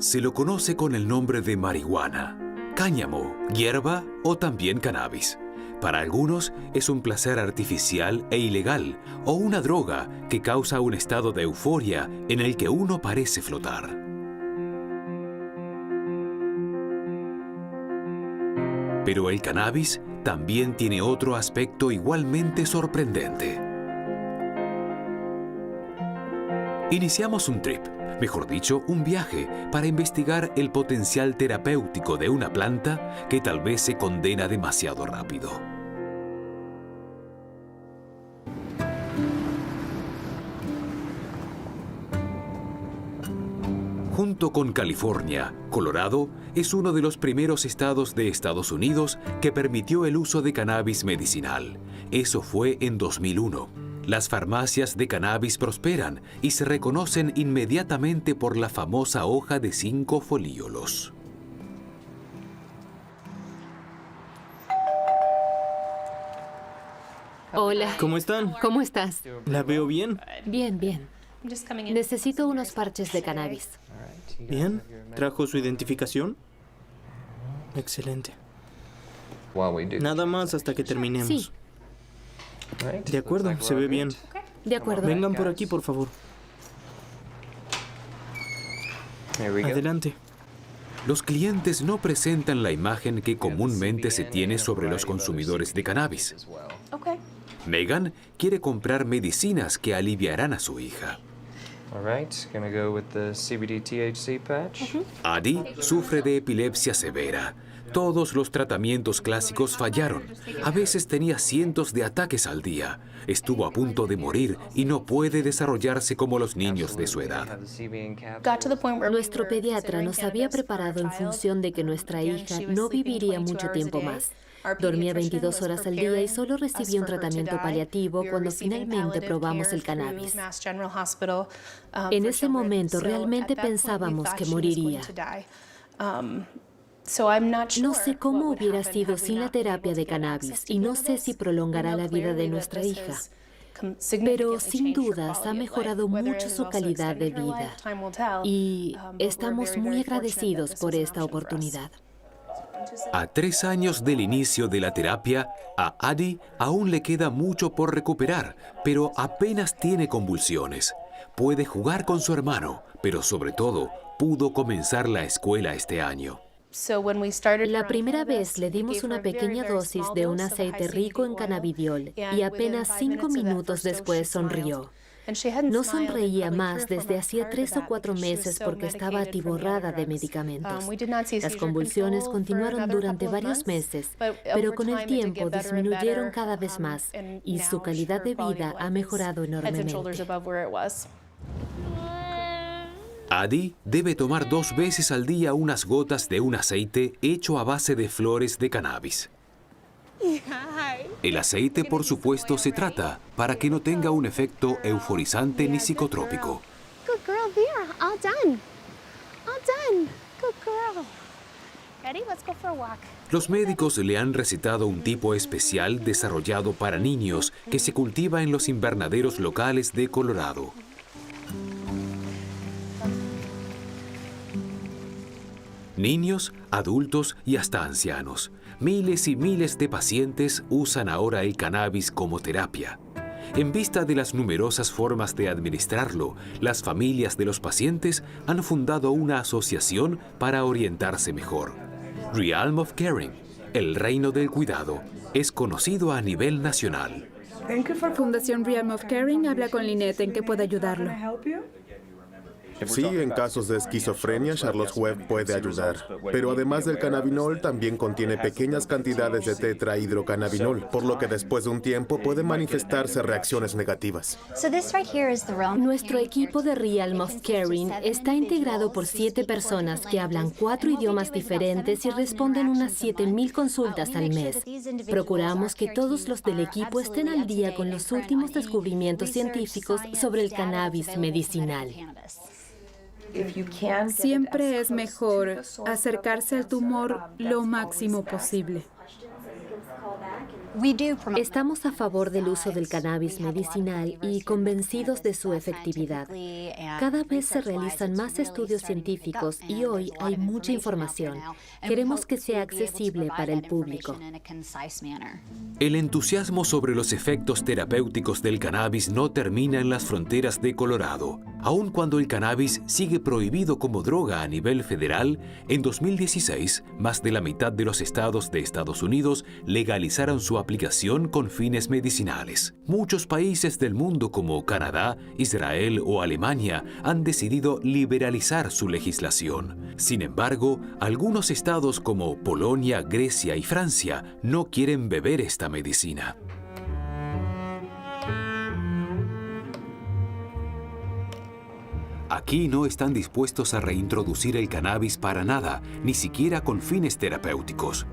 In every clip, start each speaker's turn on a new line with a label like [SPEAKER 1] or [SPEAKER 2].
[SPEAKER 1] Se lo conoce con el nombre de marihuana, cáñamo, hierba o también cannabis. Para algunos es un placer artificial e ilegal o una droga que causa un estado de euforia en el que uno parece flotar. Pero el cannabis también tiene otro aspecto igualmente sorprendente. Iniciamos un trip, mejor dicho, un viaje, para investigar el potencial terapéutico de una planta que tal vez se condena demasiado rápido. Junto con California, Colorado es uno de los primeros estados de Estados Unidos que permitió el uso de cannabis medicinal. Eso fue en 2001. Las farmacias de cannabis prosperan y se reconocen inmediatamente por la famosa hoja de 5 folíolos.
[SPEAKER 2] Hola.
[SPEAKER 3] ¿Cómo están?
[SPEAKER 2] ¿Cómo estás?
[SPEAKER 3] ¿La veo bien?
[SPEAKER 2] Bien, bien. Necesito unos parches de cannabis.
[SPEAKER 3] ¿Bien? ¿Trajo su identificación? Excelente. Nada más hasta que terminemos.
[SPEAKER 2] Sí.
[SPEAKER 3] De acuerdo, se ve bien.
[SPEAKER 2] De acuerdo.
[SPEAKER 3] Vengan por aquí, por favor. Adelante.
[SPEAKER 1] Los clientes no presentan la imagen que comúnmente se tiene sobre los consumidores de cannabis. Megan quiere comprar medicinas que aliviarán a su hija. Addie sufre de epilepsia severa. Todos los tratamientos clásicos fallaron. A veces tenía cientos de ataques al día. Estuvo a punto de morir y no puede desarrollarse como los niños de su edad.
[SPEAKER 2] Nuestro pediatra nos había preparado en función de que nuestra hija no viviría mucho tiempo más. Dormía 22 horas al día y solo recibía un tratamiento paliativo cuando finalmente probamos el cannabis. En ese momento realmente pensábamos que moriría. No sé cómo hubiera sido sin la terapia de cannabis y no sé si prolongará la vida de nuestra hija. Pero sin dudas ha mejorado mucho su calidad de vida y estamos muy agradecidos por esta oportunidad.
[SPEAKER 1] A 3 años del inicio de la terapia, a Addie aún le queda mucho por recuperar, pero apenas tiene convulsiones. Puede jugar con su hermano, pero sobre todo, pudo comenzar la escuela este año.
[SPEAKER 2] La primera vez le dimos una pequeña dosis de un aceite rico en cannabidiol y apenas 5 minutos después sonrió. No sonreía más desde hacía 3 o 4 meses porque estaba atiborrada de medicamentos. Las convulsiones continuaron durante varios meses, pero con el tiempo disminuyeron cada vez más y su calidad de vida ha mejorado enormemente.
[SPEAKER 1] Addie debe tomar 2 veces al día unas gotas de un aceite hecho a base de flores de cannabis. El aceite, por supuesto, se trata para que no tenga un efecto euforizante ni psicotrópico. Los médicos le han recetado un tipo especial desarrollado para niños que se cultiva en los invernaderos locales de Colorado. Niños, adultos y hasta ancianos. Miles y miles de pacientes usan ahora el cannabis como terapia. En vista de las numerosas formas de administrarlo, las familias de los pacientes han fundado una asociación para orientarse mejor. Realm of Caring, el reino del cuidado, es conocido a nivel nacional.
[SPEAKER 4] Fundación Realm of Caring habla con Lynette. ¿En qué puede ayudarlo?
[SPEAKER 5] Sí, en casos de esquizofrenia, Charlotte's Web puede ayudar. Pero además del cannabinol, también contiene pequeñas cantidades de tetrahidrocannabinol, por lo que después de un tiempo pueden manifestarse reacciones negativas.
[SPEAKER 2] Nuestro equipo de Realm of Caring está integrado por 7 personas que hablan 4 idiomas diferentes y responden unas 7,000 consultas al mes. Procuramos que todos los del equipo estén al día con los últimos descubrimientos científicos sobre el cannabis medicinal.
[SPEAKER 4] Siempre es mejor acercarse al tumor lo máximo posible.
[SPEAKER 2] Estamos a favor del uso del cannabis medicinal y convencidos de su efectividad. Cada vez se realizan más estudios científicos y hoy hay mucha información. Queremos que sea accesible para el público.
[SPEAKER 1] El entusiasmo sobre los efectos terapéuticos del cannabis no termina en las fronteras de Colorado. Aun cuando el cannabis sigue prohibido como droga a nivel federal, en 2016, más de la mitad de los estados de Estados Unidos legalizaron su aplicación con fines medicinales. Muchos países del mundo como Canadá, Israel o Alemania han decidido liberalizar su legislación. Sin embargo, algunos estados como Polonia, Grecia y Francia no quieren beber esta medicina. Aquí no están dispuestos a reintroducir el cannabis para nada, ni siquiera con fines terapéuticos.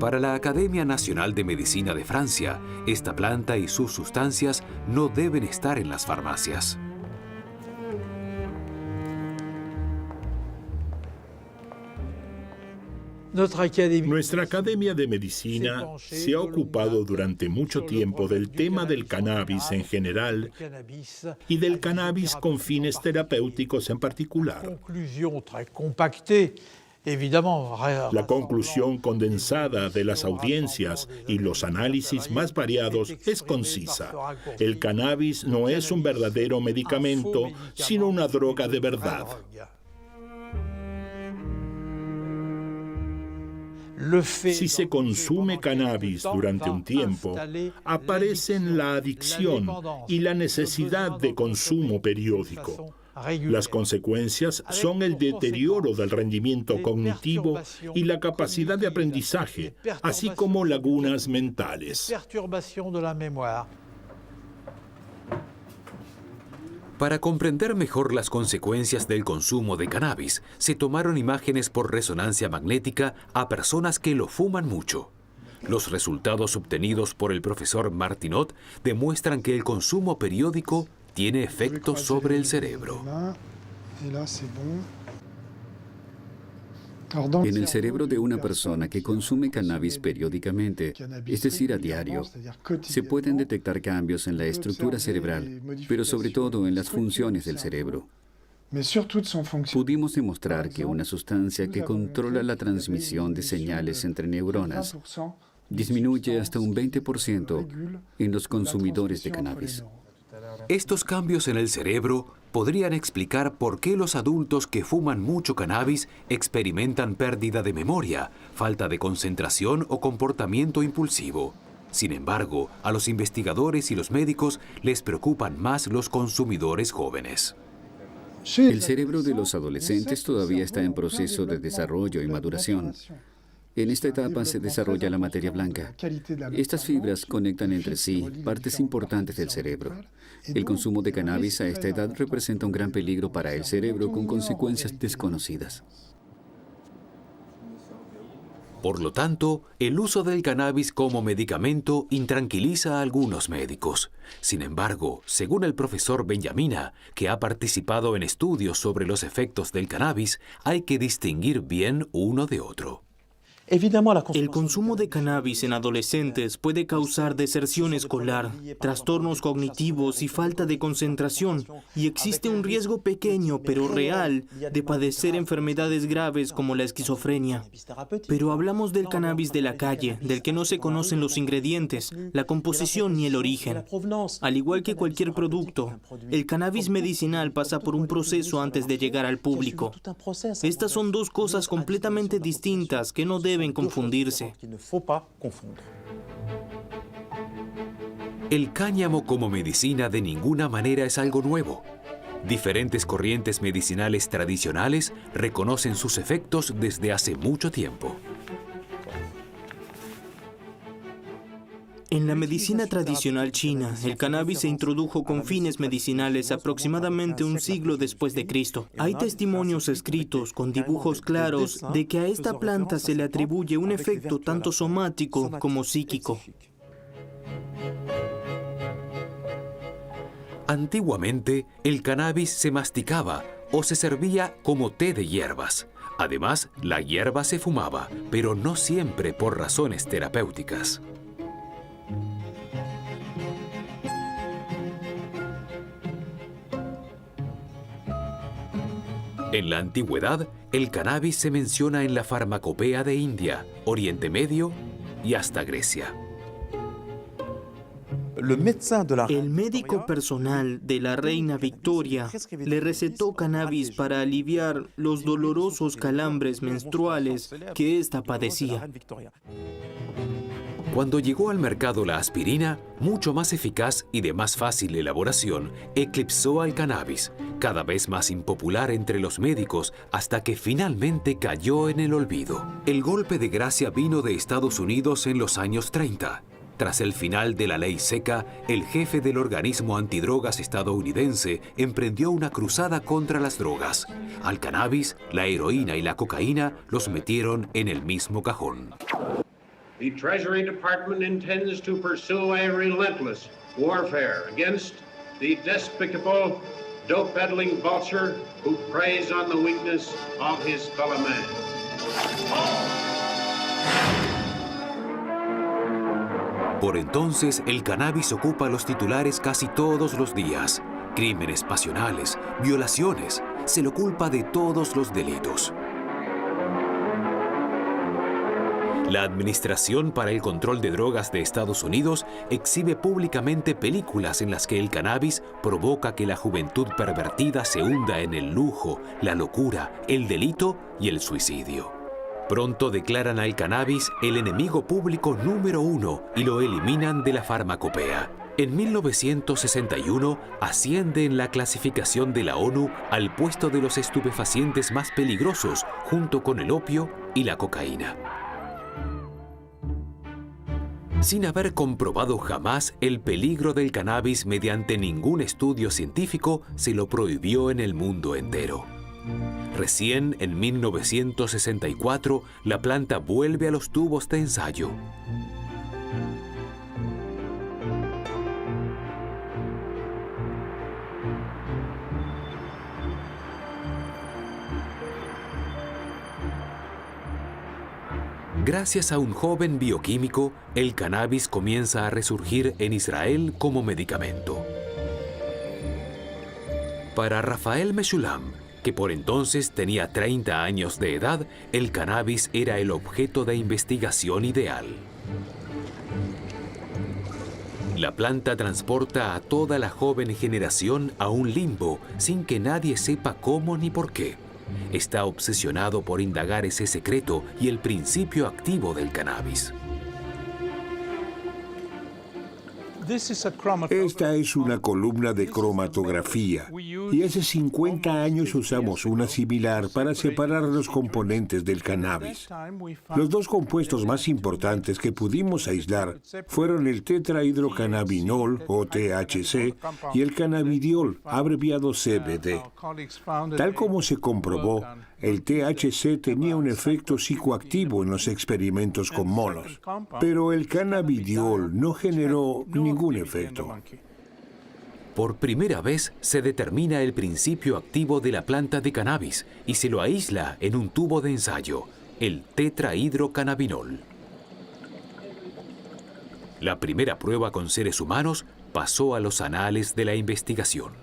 [SPEAKER 1] Para la Academia Nacional de Medicina de Francia, esta planta y sus sustancias no deben estar en las farmacias.
[SPEAKER 6] Nuestra Academia de Medicina se ha ocupado durante mucho tiempo del tema del cannabis en general y del cannabis con fines terapéuticos en particular. La conclusión condensada de las audiencias y los análisis más variados es concisa. El cannabis no es un verdadero medicamento, sino una droga de verdad. Si se consume cannabis durante un tiempo, aparecen la adicción y la necesidad de consumo periódico. Las consecuencias son el deterioro del rendimiento cognitivo y la capacidad de aprendizaje, así como lagunas mentales.
[SPEAKER 1] Para comprender mejor las consecuencias del consumo de cannabis, se tomaron imágenes por resonancia magnética a personas que lo fuman mucho. Los resultados obtenidos por el profesor Martinot demuestran que el consumo periódico tiene efectos sobre el cerebro.
[SPEAKER 7] En el cerebro de una persona que consume cannabis periódicamente, es decir, a diario, se pueden detectar cambios en la estructura cerebral, pero sobre todo en las funciones del cerebro. Pudimos demostrar que una sustancia que controla la transmisión de señales entre neuronas disminuye hasta un 20% en los consumidores de cannabis.
[SPEAKER 1] Estos cambios en el cerebro podrían explicar por qué los adultos que fuman mucho cannabis experimentan pérdida de memoria, falta de concentración o comportamiento impulsivo. Sin embargo, a los investigadores y los médicos les preocupan más los consumidores jóvenes.
[SPEAKER 7] El cerebro de los adolescentes todavía está en proceso de desarrollo y maduración. En esta etapa se desarrolla la materia blanca. Estas fibras conectan entre sí partes importantes del cerebro. El consumo de cannabis a esta edad representa un gran peligro para el cerebro con consecuencias desconocidas.
[SPEAKER 1] Por lo tanto, el uso del cannabis como medicamento intranquiliza a algunos médicos. Sin embargo, según el profesor Benjamina, que ha participado en estudios sobre los efectos del cannabis, hay que distinguir bien uno de otro.
[SPEAKER 3] El consumo de cannabis en adolescentes puede causar deserción escolar, trastornos cognitivos y falta de concentración, y existe un riesgo pequeño pero real de padecer enfermedades graves como la esquizofrenia. Pero hablamos del cannabis de la calle, del que no se conocen los ingredientes, la composición ni el origen. Al igual que cualquier producto, el cannabis medicinal pasa por un proceso antes de llegar al público. Estas son dos cosas completamente distintas que no deben confundirse.
[SPEAKER 1] El cáñamo como medicina de ninguna manera es algo nuevo. Diferentes corrientes medicinales tradicionales reconocen sus efectos desde hace mucho tiempo.
[SPEAKER 3] En la medicina tradicional china, el cannabis se introdujo con fines medicinales aproximadamente un siglo después de Cristo. Hay testimonios escritos con dibujos claros de que a esta planta se le atribuye un efecto tanto somático como psíquico.
[SPEAKER 1] Antiguamente, el cannabis se masticaba o se servía como té de hierbas. Además, la hierba se fumaba, pero no siempre por razones terapéuticas. En la antigüedad, el cannabis se menciona en la farmacopea de India, Oriente Medio y hasta Grecia.
[SPEAKER 3] El médico personal de la reina Victoria le recetó cannabis para aliviar los dolorosos calambres menstruales que ésta padecía.
[SPEAKER 1] Cuando llegó al mercado la aspirina, mucho más eficaz y de más fácil elaboración, eclipsó al cannabis, cada vez más impopular entre los médicos, hasta que finalmente cayó en el olvido. El golpe de gracia vino de Estados Unidos en los años 30. Tras el final de la ley seca, el jefe del organismo antidrogas estadounidense emprendió una cruzada contra las drogas. Al cannabis, la heroína y la cocaína los metieron en el mismo cajón.
[SPEAKER 8] The Treasury Department intends to pursue a relentless warfare against the despicable, dope-peddling vulture who preys on the weakness of his fellow man.
[SPEAKER 1] Por entonces, el cannabis ocupa los titulares casi todos los días. Crímenes pasionales, violaciones, se lo culpa de todos los delitos. La Administración para el Control de Drogas de Estados Unidos exhibe públicamente películas en las que el cannabis provoca que la juventud pervertida se hunda en el lujo, la locura, el delito y el suicidio. Pronto declaran al cannabis el enemigo público número 1 y lo eliminan de la farmacopea. En 1961 asciende en la clasificación de la ONU al puesto de los estupefacientes más peligrosos, junto con el opio y la cocaína. Sin haber comprobado jamás el peligro del cannabis mediante ningún estudio científico, se lo prohibió en el mundo entero. Recién en 1964, la planta vuelve a los tubos de ensayo. Gracias a un joven bioquímico, el cannabis comienza a resurgir en Israel como medicamento. Para Rafael Meshulam, que por entonces tenía 30 años de edad, el cannabis era el objeto de investigación ideal. La planta transporta a toda la joven generación a un limbo sin que nadie sepa cómo ni por qué. Está obsesionado por indagar ese secreto y el principio activo del cannabis.
[SPEAKER 9] Esta es una columna de cromatografía y hace 50 años usamos una similar para separar los componentes del cannabis. Los dos compuestos más importantes que pudimos aislar fueron el tetrahidrocannabinol, o THC, y el cannabidiol, abreviado CBD. Tal como se comprobó, el THC tenía un efecto psicoactivo en los experimentos con monos, pero el cannabidiol no generó ningún efecto.
[SPEAKER 1] Por primera vez se determina el principio activo de la planta de cannabis y se lo aísla en un tubo de ensayo, el tetrahidrocannabinol. La primera prueba con seres humanos pasó a los anales de la investigación.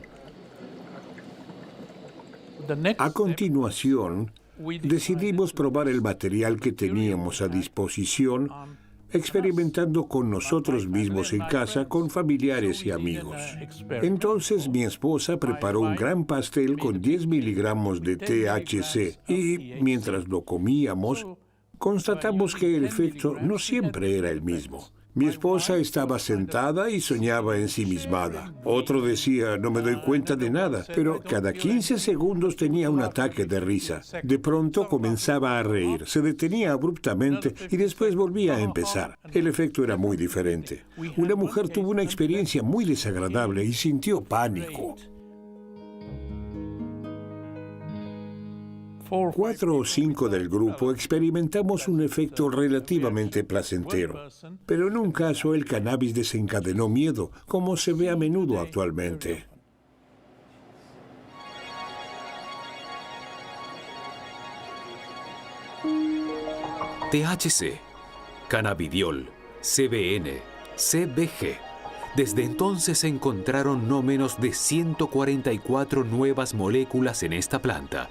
[SPEAKER 9] A continuación, decidimos probar el material que teníamos a disposición, experimentando con nosotros mismos en casa, con familiares y amigos. Entonces mi esposa preparó un gran pastel con 10 miligramos de THC y, mientras lo comíamos, constatamos que el efecto no siempre era el mismo. Mi esposa estaba sentada y soñaba ensimismada. Otro decía, no me doy cuenta de nada, pero cada 15 segundos tenía un ataque de risa. De pronto comenzaba a reír, se detenía abruptamente y después volvía a empezar. El efecto era muy diferente. Una mujer tuvo una experiencia muy desagradable y sintió pánico. 4 o 5 del grupo experimentamos un efecto relativamente placentero, pero en un caso el cannabis desencadenó miedo, como se ve a menudo actualmente.
[SPEAKER 1] THC, cannabidiol, CBN, CBG. Desde entonces se encontraron no menos de 144 nuevas moléculas en esta planta,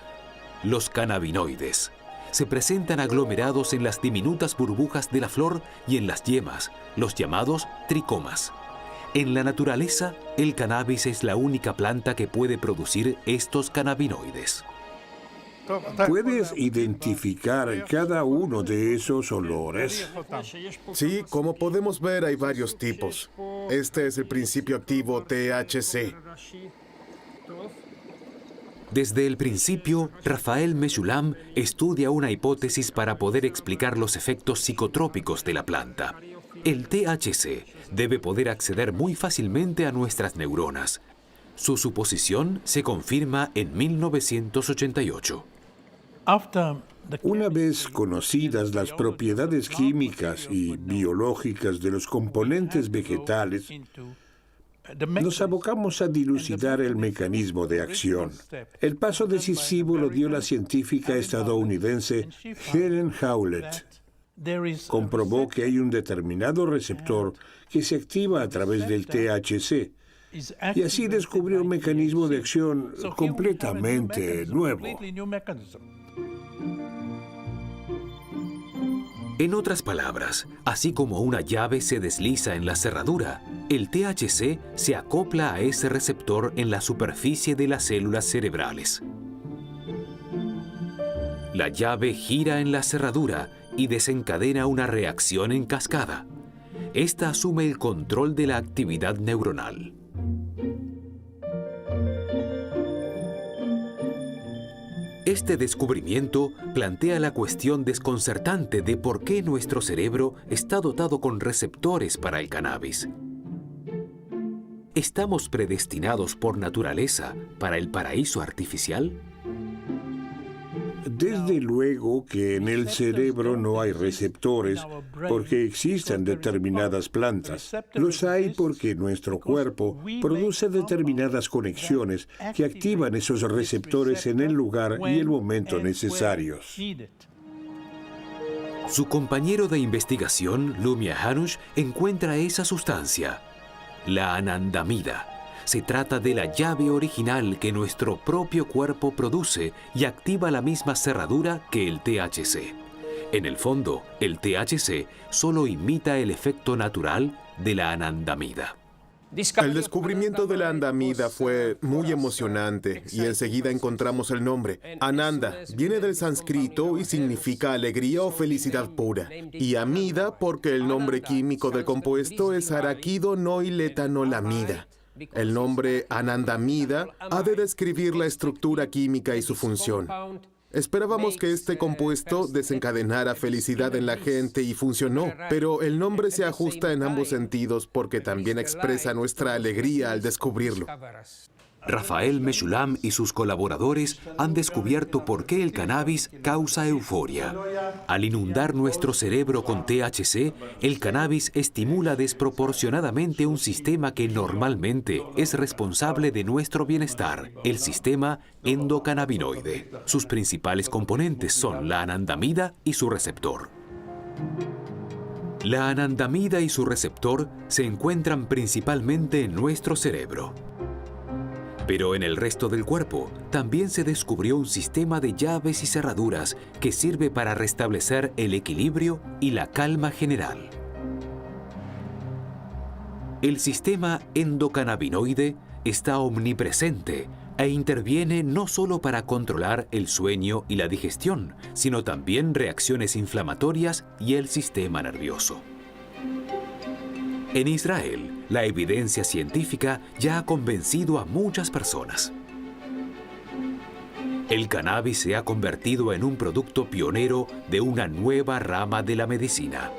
[SPEAKER 1] los cannabinoides. Se presentan aglomerados en las diminutas burbujas de la flor y en las yemas, los llamados tricomas. En la naturaleza, el cannabis es la única planta que puede producir estos cannabinoides.
[SPEAKER 9] ¿Puedes identificar cada uno de esos olores?
[SPEAKER 5] Sí, como podemos ver, hay varios tipos. Este es el principio activo THC.
[SPEAKER 1] Desde el principio, Raphael Mechoulam estudia una hipótesis para poder explicar los efectos psicotrópicos de la planta. El THC debe poder acceder muy fácilmente a nuestras neuronas. Su suposición se confirma en 1988.
[SPEAKER 9] Una vez conocidas las propiedades químicas y biológicas de los componentes vegetales, nos abocamos a dilucidar el mecanismo de acción. El paso decisivo lo dio la científica estadounidense Helen Howlett. Comprobó que hay un determinado receptor que se activa a través del THC, y así descubrió un mecanismo de acción completamente nuevo.
[SPEAKER 1] En otras palabras, así como una llave se desliza en la cerradura, el THC se acopla a ese receptor en la superficie de las células cerebrales. La llave gira en la cerradura y desencadena una reacción en cascada. Esta asume el control de la actividad neuronal. Este descubrimiento plantea la cuestión desconcertante de por qué nuestro cerebro está dotado con receptores para el cannabis. ¿Estamos predestinados por naturaleza para el paraíso artificial?
[SPEAKER 9] Desde luego que en el cerebro no hay receptores porque existen determinadas plantas. Los hay porque nuestro cuerpo produce determinadas conexiones que activan esos receptores en el lugar y el momento necesarios.
[SPEAKER 1] Su compañero de investigación, Lumia Hanush, encuentra esa sustancia, la anandamida. Se trata de la llave original que nuestro propio cuerpo produce y activa la misma cerradura que el THC. En el fondo, el THC solo imita el efecto natural de la anandamida.
[SPEAKER 5] El descubrimiento de la andamida fue muy emocionante y enseguida encontramos el nombre. Ananda viene del sánscrito y significa alegría o felicidad pura. Y amida porque el nombre químico del compuesto es araquidonoiletanolamida. El nombre anandamida ha de describir la estructura química y su función. Esperábamos que este compuesto desencadenara felicidad en la gente y funcionó, pero el nombre se ajusta en ambos sentidos porque también expresa nuestra alegría al descubrirlo.
[SPEAKER 1] Raphael Mechoulam y sus colaboradores han descubierto por qué el cannabis causa euforia. Al inundar nuestro cerebro con THC, el cannabis estimula desproporcionadamente un sistema que normalmente es responsable de nuestro bienestar, el sistema endocannabinoide. Sus principales componentes son la anandamida y su receptor. La anandamida y su receptor se encuentran principalmente en nuestro cerebro. Pero en el resto del cuerpo también se descubrió un sistema de llaves y cerraduras que sirve para restablecer el equilibrio y la calma general. El sistema endocannabinoide está omnipresente e interviene no solo para controlar el sueño y la digestión, sino también reacciones inflamatorias y el sistema nervioso. En Israel, la evidencia científica ya ha convencido a muchas personas. El cannabis se ha convertido en un producto pionero de una nueva rama de la medicina.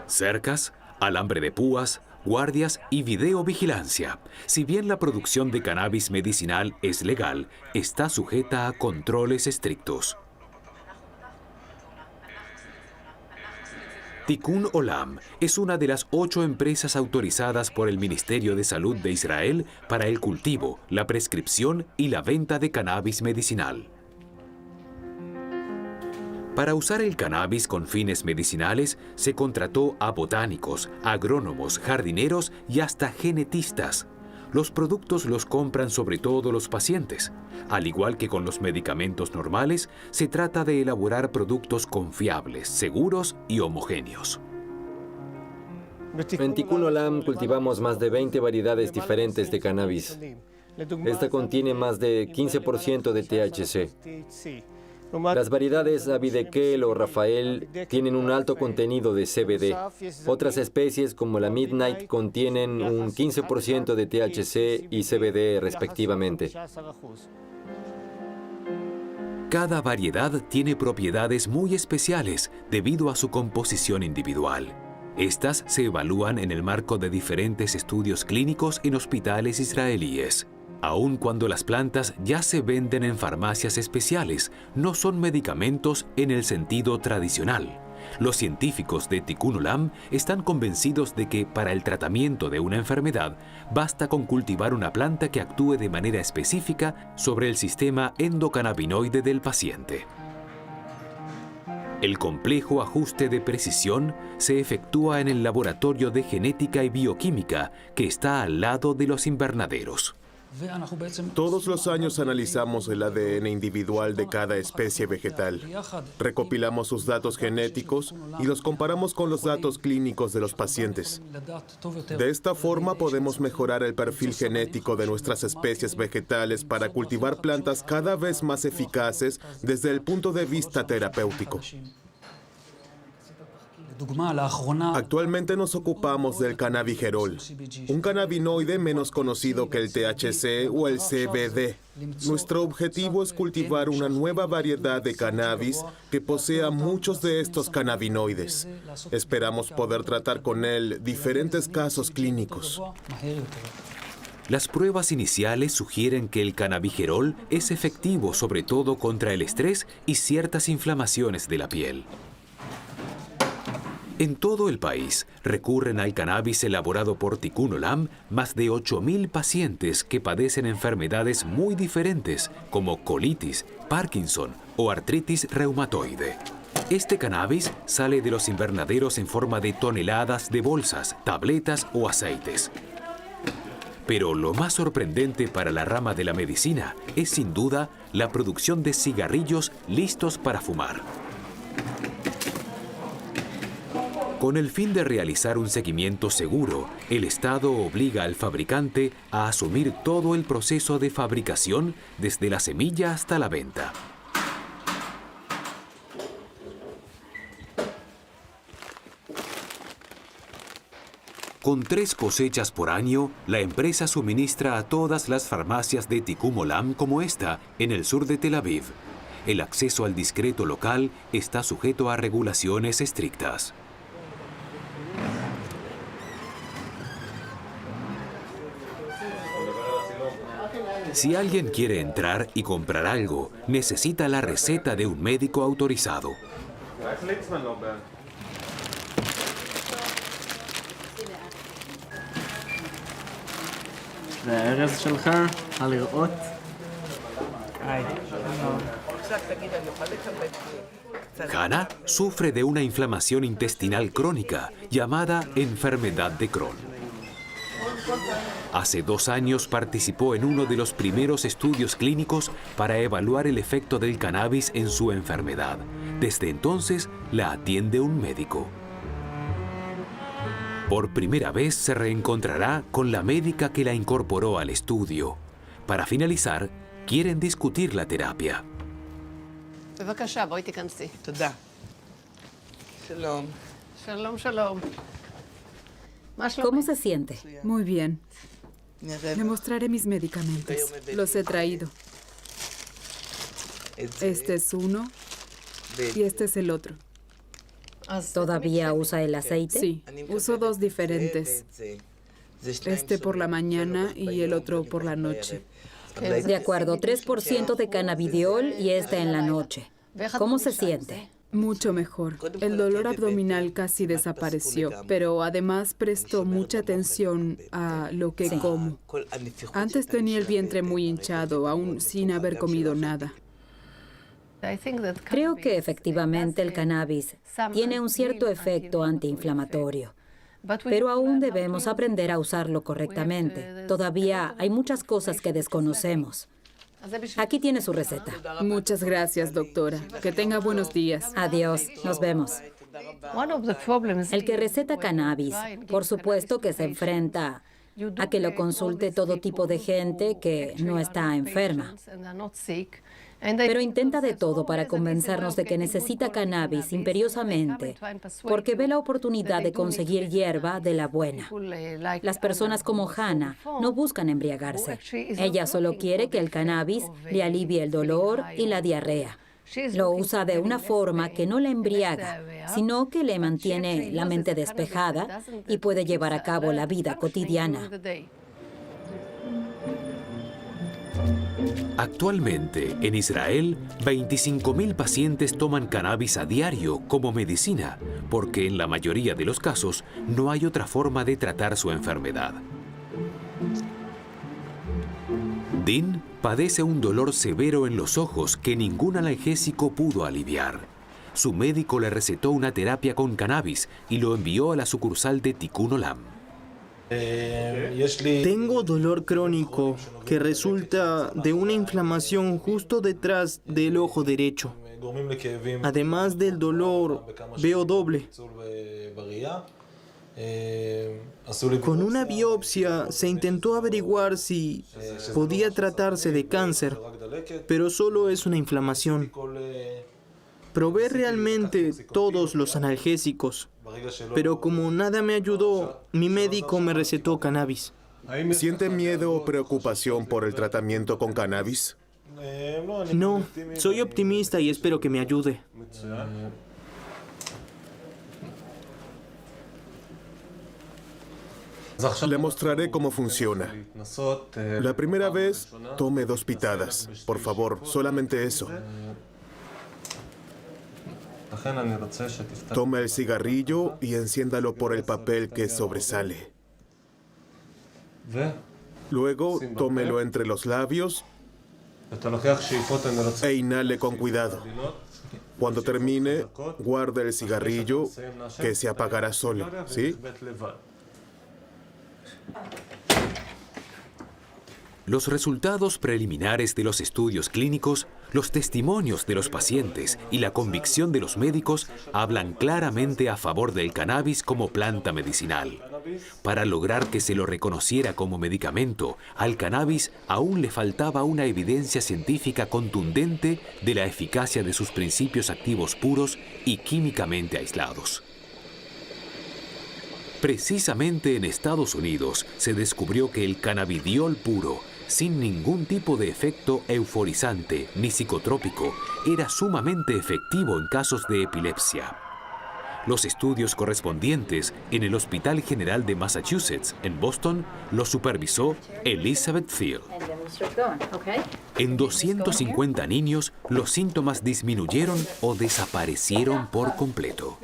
[SPEAKER 1] Cercas, alambre de púas, guardias y videovigilancia. Si bien la producción de cannabis medicinal es legal, está sujeta a controles estrictos. Tikkun Olam es una de las 8 empresas autorizadas por el Ministerio de Salud de Israel para el cultivo, la prescripción y la venta de cannabis medicinal. Para usar el cannabis con fines medicinales, se contrató a botánicos, agrónomos, jardineros y hasta genetistas. Los productos los compran sobre todo los pacientes. Al igual que con los medicamentos normales, se trata de elaborar productos confiables, seguros y homogéneos.
[SPEAKER 10] En Tikkun Olam cultivamos más de 20 variedades diferentes de cannabis. Esta contiene más de 15% de THC. Las variedades Abidekel o Rafael tienen un alto contenido de CBD. Otras especies como la Midnight contienen un 15% de THC y CBD respectivamente.
[SPEAKER 1] Cada variedad tiene propiedades muy especiales debido a su composición individual. Estas se evalúan en el marco de diferentes estudios clínicos en hospitales israelíes. Aun cuando las plantas ya se venden en farmacias especiales, no son medicamentos en el sentido tradicional. Los científicos de Tikkun Olam están convencidos de que para el tratamiento de una enfermedad basta con cultivar una planta que actúe de manera específica sobre el sistema endocannabinoide del paciente. El complejo ajuste de precisión se efectúa en el laboratorio de genética y bioquímica que está al lado de los invernaderos.
[SPEAKER 5] Todos los años analizamos el ADN individual de cada especie vegetal. Recopilamos sus datos genéticos y los comparamos con los datos clínicos de los pacientes. De esta forma podemos mejorar el perfil genético de nuestras especies vegetales para cultivar plantas cada vez más eficaces desde el punto de vista terapéutico. Actualmente nos ocupamos del cannabigerol, un cannabinoide menos conocido que el THC o el CBD. Nuestro objetivo es cultivar una nueva variedad de cannabis que posea muchos de estos cannabinoides. Esperamos poder tratar con él diferentes casos clínicos.
[SPEAKER 1] Las pruebas iniciales sugieren que el cannabigerol es efectivo sobre todo contra el estrés y ciertas inflamaciones de la piel. En todo el país recurren al cannabis elaborado por Tikkun Olam más de 8.000 pacientes que padecen enfermedades muy diferentes como colitis, Parkinson o artritis reumatoide. Este cannabis sale de los invernaderos en forma de toneladas de bolsas, tabletas o aceites. Pero lo más sorprendente para la rama de la medicina es sin duda la producción de cigarrillos listos para fumar. Con el fin de realizar un seguimiento seguro, el Estado obliga al fabricante a asumir todo el proceso de fabricación desde la semilla hasta la venta. Con 3 cosechas por año, la empresa suministra a todas las farmacias de Tikkun Olam como esta, en el sur de Tel Aviv. El acceso al discreto local está sujeto a regulaciones estrictas. Si alguien quiere entrar y comprar algo, necesita la receta de un médico autorizado. Hannah sufre de una inflamación intestinal crónica llamada enfermedad de Crohn. Hace 2 años participó en uno de los primeros estudios clínicos para evaluar el efecto del cannabis en su enfermedad. Desde entonces la atiende un médico. Por primera vez se reencontrará con la médica que la incorporó al estudio. Para finalizar, quieren discutir la terapia.
[SPEAKER 2] ¿Cómo se siente?
[SPEAKER 4] Muy bien. Le mostraré mis medicamentos. Los he traído. Este es uno y este es el otro.
[SPEAKER 2] ¿Todavía usa el aceite?
[SPEAKER 4] Sí, uso 2 diferentes. Este por la mañana y el otro por la noche.
[SPEAKER 2] De acuerdo, 3% de cannabidiol y esta en la noche. ¿Cómo se siente?
[SPEAKER 4] Mucho mejor. El dolor abdominal casi desapareció, pero además presto mucha atención a lo que como. Antes tenía el vientre muy hinchado, aún sin haber comido nada.
[SPEAKER 2] Creo que efectivamente el cannabis tiene un cierto efecto antiinflamatorio.
[SPEAKER 11] Pero aún debemos aprender a usarlo correctamente. Todavía hay muchas cosas que desconocemos. Aquí tiene su receta.
[SPEAKER 4] Muchas gracias, doctora. Que tenga buenos días.
[SPEAKER 11] Adiós, nos vemos. El que receta cannabis, por supuesto que se enfrenta a que lo consulte todo tipo de gente que no está enferma. Pero intenta de todo para convencernos de que necesita cannabis imperiosamente, porque ve la oportunidad de conseguir hierba de la buena. Las personas como Hannah no buscan embriagarse. Ella solo quiere que el cannabis le alivie el dolor y la diarrea. Lo usa de una forma que no la embriaga, sino que le mantiene la mente despejada y puede llevar a cabo la vida cotidiana.
[SPEAKER 1] Actualmente, en Israel, 25.000 pacientes toman cannabis a diario como medicina, porque en la mayoría de los casos no hay otra forma de tratar su enfermedad. Dean padece un dolor severo en los ojos que ningún analgésico pudo aliviar. Su médico le recetó una terapia con cannabis y lo envió a la sucursal de Tikkun Olam.
[SPEAKER 3] Tengo dolor crónico que resulta de una inflamación justo detrás del ojo derecho. Además del dolor, veo doble. Con una biopsia se intentó averiguar si podía tratarse de cáncer, pero solo es una inflamación. Probé realmente todos los analgésicos, pero como nada me ayudó, mi médico me recetó cannabis.
[SPEAKER 5] ¿Siente miedo o preocupación por el tratamiento con cannabis?
[SPEAKER 3] No, soy optimista y espero que me ayude.
[SPEAKER 5] Le mostraré cómo funciona. La primera vez, tome 2 pitadas. Por favor, solamente eso. Tome el cigarrillo y enciéndalo por el papel que sobresale. Luego, tómelo entre los labios e inhale con cuidado. Cuando termine, guarde el cigarrillo que se apagará solo, ¿sí?
[SPEAKER 1] Los resultados preliminares de los estudios clínicos, los testimonios de los pacientes y la convicción de los médicos hablan claramente a favor del cannabis como planta medicinal. Para lograr que se lo reconociera como medicamento, al cannabis aún le faltaba una evidencia científica contundente de la eficacia de sus principios activos puros y químicamente aislados. Precisamente en Estados Unidos se descubrió que el cannabidiol puro, sin ningún tipo de efecto euforizante ni psicotrópico, era sumamente efectivo en casos de epilepsia. Los estudios correspondientes en el Hospital General de Massachusetts, en Boston, los supervisó Elizabeth Thiel. En 250 niños, los síntomas disminuyeron o desaparecieron por completo.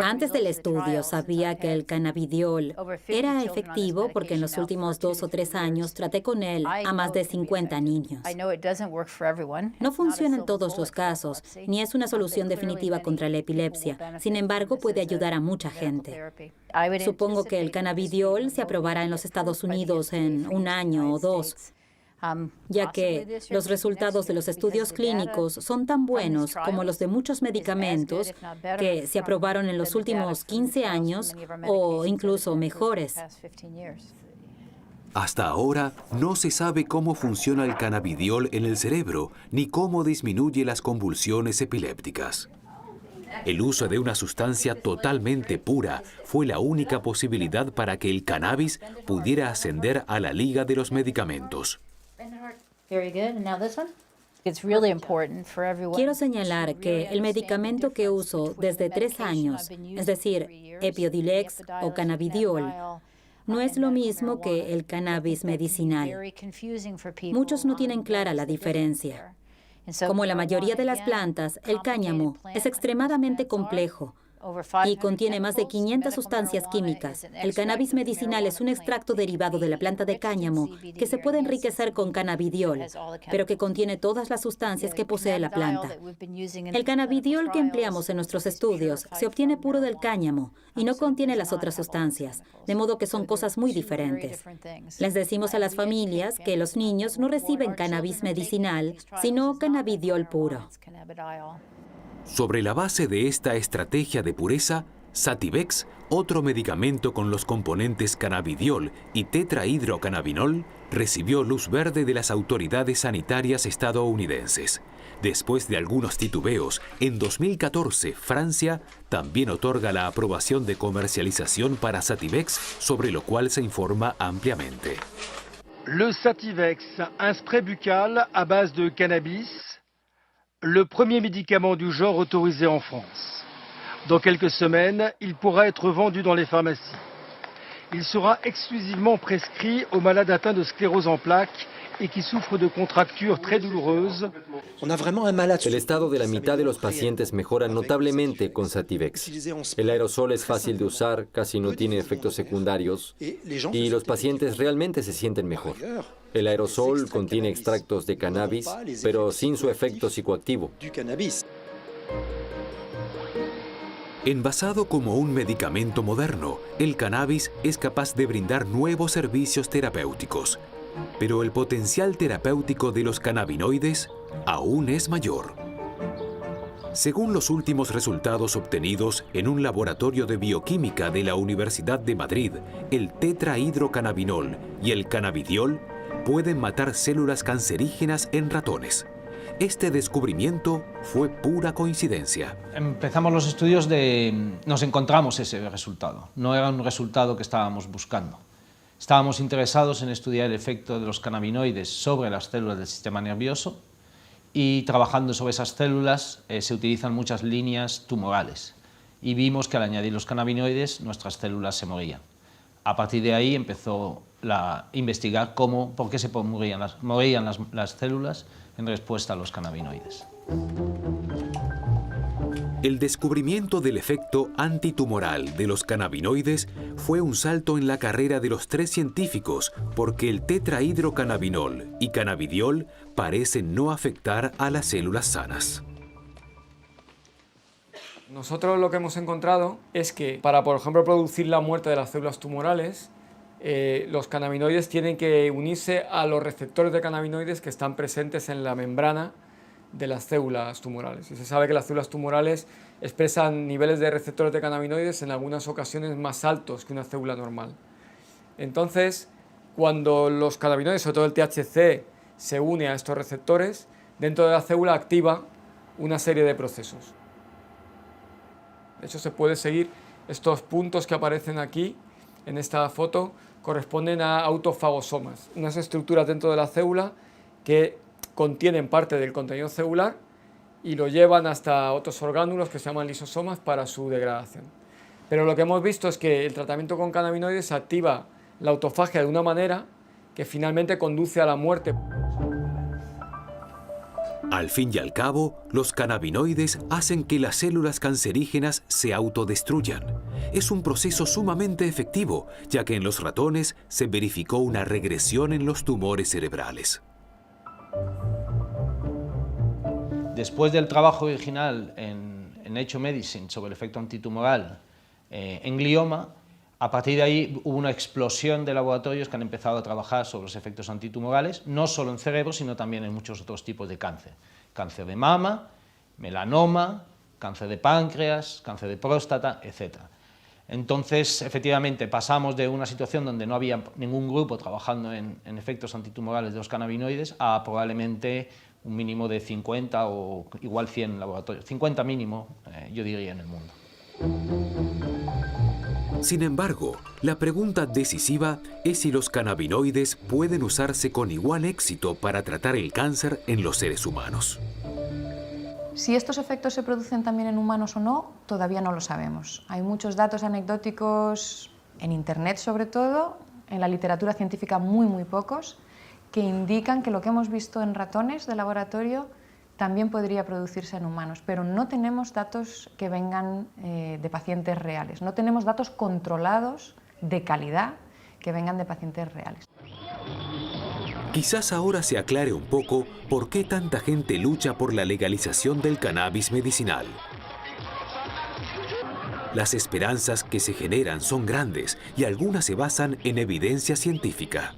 [SPEAKER 11] Antes del estudio sabía que el cannabidiol era efectivo porque en los últimos 2 o 3 años traté con él a más de 50 niños. No funciona en todos los casos, ni es una solución definitiva contra la epilepsia. Sin embargo, puede ayudar a mucha gente. Supongo que el cannabidiol se aprobará en los Estados Unidos en 1 año o 2. Ya que los resultados de los estudios clínicos son tan buenos como los de muchos medicamentos que se aprobaron en los últimos 15 años o incluso mejores.
[SPEAKER 1] Hasta ahora no se sabe cómo funciona el cannabidiol en el cerebro ni cómo disminuye las convulsiones epilépticas. El uso de una sustancia totalmente pura fue la única posibilidad para que el cannabis pudiera ascender a la liga de los medicamentos.
[SPEAKER 11] Quiero señalar que el medicamento que uso desde 3 años, es decir, Epidiolex o cannabidiol, no es lo mismo que el cannabis medicinal. Muchos no tienen clara la diferencia. Como la mayoría de las plantas, el cáñamo es extremadamente complejo. y contiene más de 500 sustancias químicas. El cannabis medicinal es un extracto derivado de la planta de cáñamo que se puede enriquecer con cannabidiol, pero que contiene todas las sustancias que posee la planta. El cannabidiol que empleamos en nuestros estudios se obtiene puro del cáñamo y no contiene las otras sustancias, de modo que son cosas muy diferentes. Les decimos a las familias que los niños no reciben cannabis medicinal, sino cannabidiol puro.
[SPEAKER 1] Sobre la base de esta estrategia de pureza, Sativex, otro medicamento con los componentes cannabidiol y tetrahidrocannabinol, recibió luz verde de las autoridades sanitarias estadounidenses. Después de algunos titubeos, en 2014, Francia también otorga la aprobación de comercialización para Sativex, sobre lo cual se informa ampliamente.
[SPEAKER 12] Le Sativex, un spray buccal à base de cannabis, le premier médicament du genre autorisé en France. Dans quelques semaines, il pourra être vendu dans les pharmacies. Il sera exclusivement prescrit aux malades atteints de sclérose en plaques y que sufren de contractures très douloureuses.
[SPEAKER 10] El estado de la mitad de los pacientes mejora notablemente con Sativex. El aerosol es fácil de usar, casi no tiene efectos secundarios y los pacientes realmente se sienten mejor. El aerosol contiene extractos de cannabis, pero sin su efecto psicoactivo.
[SPEAKER 1] Envasado como un medicamento moderno, el cannabis es capaz de brindar nuevos servicios terapéuticos. Pero el potencial terapéutico de los cannabinoides aún es mayor. Según los últimos resultados obtenidos en un laboratorio de bioquímica de la Universidad de Madrid, el tetrahidrocannabinol y el cannabidiol pueden matar células cancerígenas en ratones. Este descubrimiento fue pura coincidencia.
[SPEAKER 13] Empezamos los estudios nos encontramos ese resultado. No era un resultado que estábamos buscando. Estábamos interesados en estudiar el efecto de los cannabinoides sobre las células del sistema nervioso y trabajando sobre esas células se utilizan muchas líneas tumorales y vimos que al añadir los cannabinoides nuestras células se morían. A partir de ahí empezó a investigar por qué se morían las células en respuesta a los cannabinoides.
[SPEAKER 1] El descubrimiento del efecto antitumoral de los cannabinoides fue un salto en la carrera de los tres científicos porque el tetrahidrocannabinol y cannabidiol parecen no afectar a las células sanas.
[SPEAKER 14] Nosotros lo que hemos encontrado es que para, por ejemplo, producir la muerte de las células tumorales, los cannabinoides tienen que unirse a los receptores de cannabinoides que están presentes en la membrana de las células tumorales. Y se sabe que las células tumorales expresan niveles de receptores de cannabinoides en algunas ocasiones más altos que una célula normal. Entonces, cuando los cannabinoides, sobre todo el THC, se une a estos receptores, dentro de la célula activa una serie de procesos. De hecho, se puede seguir estos puntos que aparecen aquí, en esta foto, corresponden a autofagosomas, unas estructuras dentro de la célula que contienen parte del contenido celular y lo llevan hasta otros orgánulos que se llaman lisosomas para su degradación. Pero lo que hemos visto es que el tratamiento con cannabinoides activa la autofagia de una manera que finalmente conduce a la muerte.
[SPEAKER 1] Al fin y al cabo, los cannabinoides hacen que las células cancerígenas se autodestruyan. Es un proceso sumamente efectivo, ya que en los ratones se verificó una regresión en los tumores cerebrales.
[SPEAKER 13] Después del trabajo original en Nature Medicine sobre el efecto antitumoral en glioma, a partir de ahí hubo una explosión de laboratorios que han empezado a trabajar sobre los efectos antitumorales, no solo en cerebro, sino también en muchos otros tipos de cáncer. Cáncer de mama, melanoma, cáncer de páncreas, cáncer de próstata, etc. Entonces, efectivamente, pasamos de una situación donde no había ningún grupo trabajando en efectos antitumorales de los cannabinoides a probablemente un mínimo de 50 o igual 100 laboratorios. 50 mínimo, yo diría, en el mundo.
[SPEAKER 1] Sin embargo, la pregunta decisiva es si los cannabinoides pueden usarse con igual éxito para tratar el cáncer en los seres humanos.
[SPEAKER 15] Si estos efectos se producen también en humanos o no, todavía no lo sabemos. Hay muchos datos anecdóticos en Internet, sobre todo, en la literatura científica muy pocos, que indican que lo que hemos visto en ratones de laboratorio también podría producirse en humanos, pero no tenemos datos que vengan de pacientes reales, no tenemos datos controlados de calidad que vengan de pacientes reales.
[SPEAKER 1] Quizás ahora se aclare un poco por qué tanta gente lucha por la legalización del cannabis medicinal. Las esperanzas que se generan son grandes y algunas se basan en evidencia científica.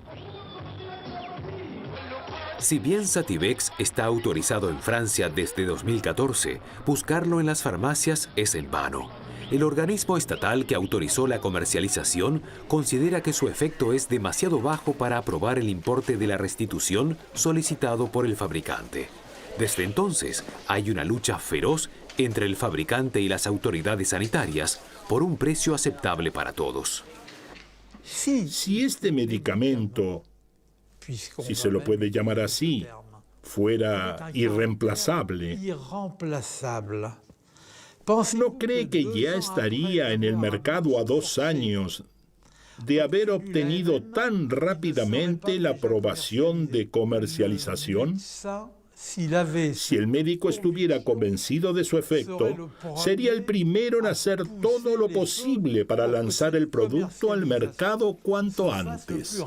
[SPEAKER 1] Si bien Sativex está autorizado en Francia desde 2014, buscarlo en las farmacias es en vano. El organismo estatal que autorizó la comercialización considera que su efecto es demasiado bajo para aprobar el importe de la restitución solicitado por el fabricante. Desde entonces, hay una lucha feroz entre el fabricante y las autoridades sanitarias por un precio aceptable para todos.
[SPEAKER 6] Si este medicamento, si se lo puede llamar así, fuera irreemplazable, ¿no cree que ya estaría en el mercado a 2 años de haber obtenido tan rápidamente la aprobación de comercialización? Si el médico estuviera convencido de su efecto, sería el primero en hacer todo lo posible para lanzar el producto al mercado cuanto antes.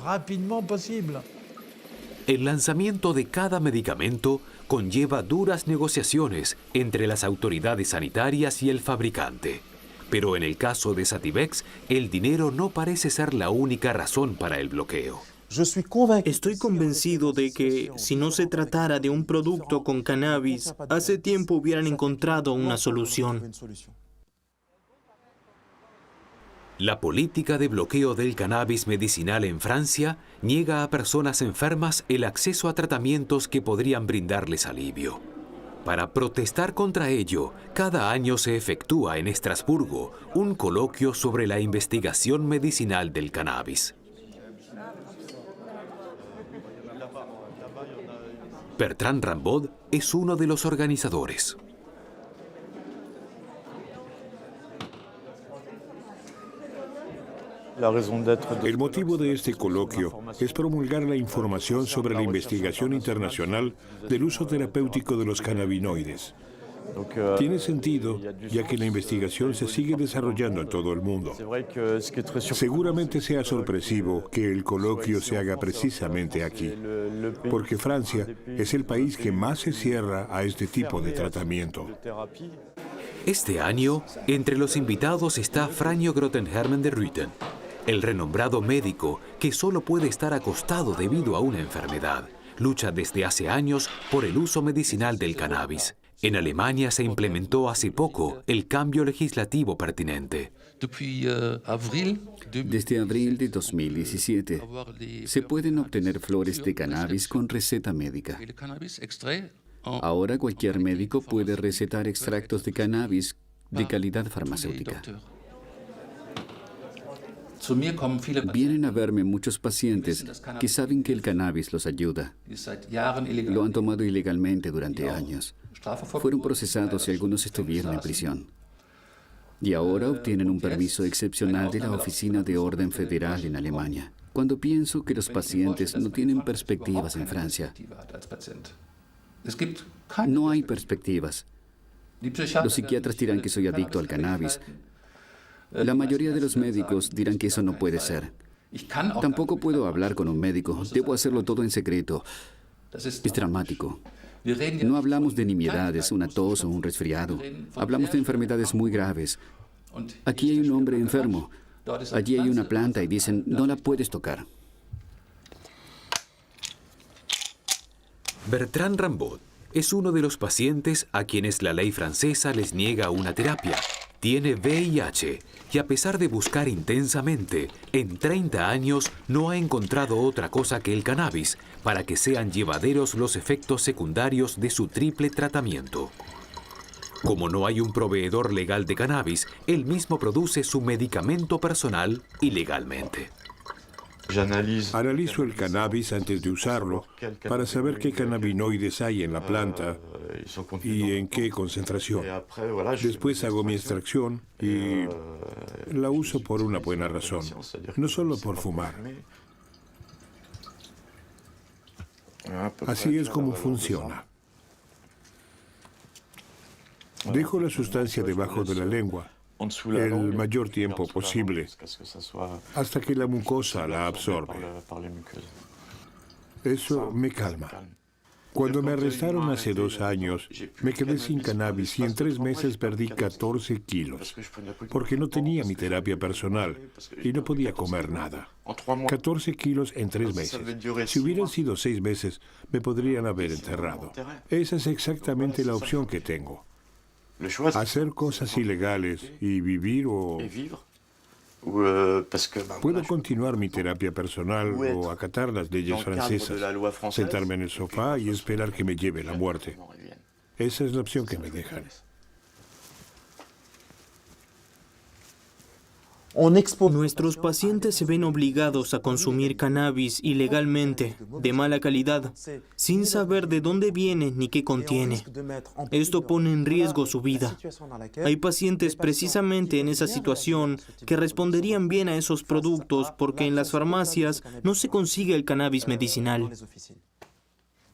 [SPEAKER 1] El lanzamiento de cada medicamento conlleva duras negociaciones entre las autoridades sanitarias y el fabricante. Pero en el caso de Sativex, el dinero no parece ser la única razón para el bloqueo.
[SPEAKER 3] Estoy convencido de que si no se tratara de un producto con cannabis, hace tiempo hubieran encontrado una solución.
[SPEAKER 1] La política de bloqueo del cannabis medicinal en Francia niega a personas enfermas el acceso a tratamientos que podrían brindarles alivio. Para protestar contra ello, cada año se efectúa en Estrasburgo un coloquio sobre la investigación medicinal del cannabis. Bertrand Rambaud es uno de los organizadores.
[SPEAKER 9] El motivo de este coloquio es promulgar la información sobre la investigación internacional del uso terapéutico de los cannabinoides. Tiene sentido, ya que la investigación se sigue desarrollando en todo el mundo. Seguramente sea sorpresivo que el coloquio se haga precisamente aquí, porque Francia es el país que más se cierra a este tipo de tratamiento.
[SPEAKER 1] Este año, entre los invitados está Franjo Grottenhermen de Ruiten, el renombrado médico que solo puede estar acostado debido a una enfermedad. Lucha desde hace años por el uso medicinal del cannabis. En Alemania se implementó hace poco el cambio legislativo pertinente.
[SPEAKER 7] Desde abril de 2017, se pueden obtener flores de cannabis con receta médica. Ahora cualquier médico puede recetar extractos de cannabis de calidad farmacéutica. Vienen a verme muchos pacientes que saben que el cannabis los ayuda. Lo han tomado ilegalmente durante años. Fueron procesados y algunos estuvieron en prisión. Y ahora obtienen un permiso excepcional de la Oficina de Orden Federal en Alemania. Cuando pienso que los pacientes no tienen perspectivas en Francia. No hay perspectivas. Los psiquiatras dirán que soy adicto al cannabis. La mayoría de los médicos dirán que eso no puede ser. Tampoco puedo hablar con un médico. Debo hacerlo todo en secreto. Es dramático. No hablamos de nimiedades, una tos o un resfriado. Hablamos de enfermedades muy graves. Aquí hay un hombre enfermo. Allí hay una planta y dicen, no la puedes tocar.
[SPEAKER 1] Bertrand Rambaud es uno de los pacientes a quienes la ley francesa les niega una terapia. Tiene VIH y a pesar de buscar intensamente, en 30 años no ha encontrado otra cosa que el cannabis para que sean llevaderos los efectos secundarios de su triple tratamiento. Como no hay un proveedor legal de cannabis, él mismo produce su medicamento personal ilegalmente.
[SPEAKER 9] Analizo el cannabis antes de usarlo para saber qué cannabinoides hay en la planta y en qué concentración. Después hago mi extracción y la uso por una buena razón, no solo por fumar. Así es como funciona. Dejo la sustancia debajo de la lengua el mayor tiempo posible hasta que la mucosa la absorbe. Eso me calma. Cuando me arrestaron hace 2 años, me quedé sin cannabis y en 3 meses perdí 14 kilos, porque no tenía mi terapia personal y no podía comer nada. 14 kilos en 3 meses. Si hubieran sido 6 meses, me podrían haber enterrado. Esa es exactamente la opción que tengo. Hacer cosas ilegales y vivir o... Puedo continuar mi terapia personal o acatar las leyes francesas, sentarme en el sofá y esperar que me lleve la muerte. Esa es la opción que me dejan.
[SPEAKER 3] Nuestros pacientes se ven obligados a consumir cannabis ilegalmente, de mala calidad, sin saber de dónde viene ni qué contiene. Esto pone en riesgo su vida. Hay pacientes precisamente en esa situación que responderían bien a esos productos porque en las farmacias no se consigue el cannabis medicinal.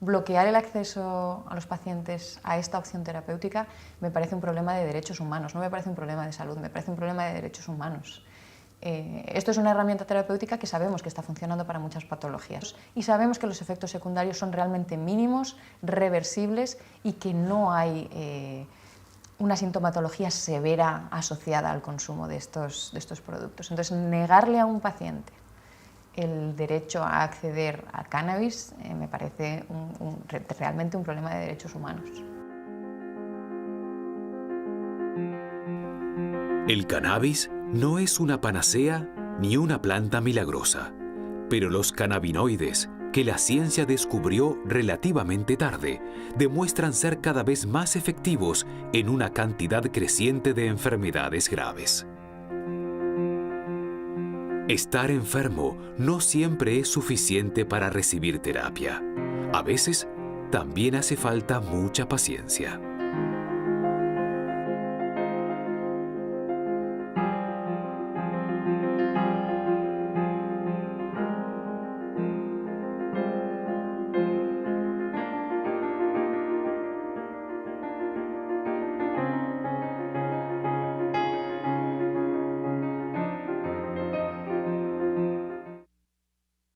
[SPEAKER 15] Bloquear el acceso a los pacientes a esta opción terapéutica me parece un problema de derechos humanos, no me parece un problema de salud, me parece un problema de derechos humanos. Esto es una herramienta terapéutica que sabemos que está funcionando para muchas patologías y sabemos que los efectos secundarios son realmente mínimos, reversibles y que no hay una sintomatología severa asociada al consumo de estos productos. Entonces, negarle a un paciente el derecho a acceder a cannabis me parece realmente un problema de derechos humanos.
[SPEAKER 1] El cannabis no es una panacea ni una planta milagrosa, pero los cannabinoides, que la ciencia descubrió relativamente tarde, demuestran ser cada vez más efectivos en una cantidad creciente de enfermedades graves. Estar enfermo no siempre es suficiente para recibir terapia. A veces, también hace falta mucha paciencia.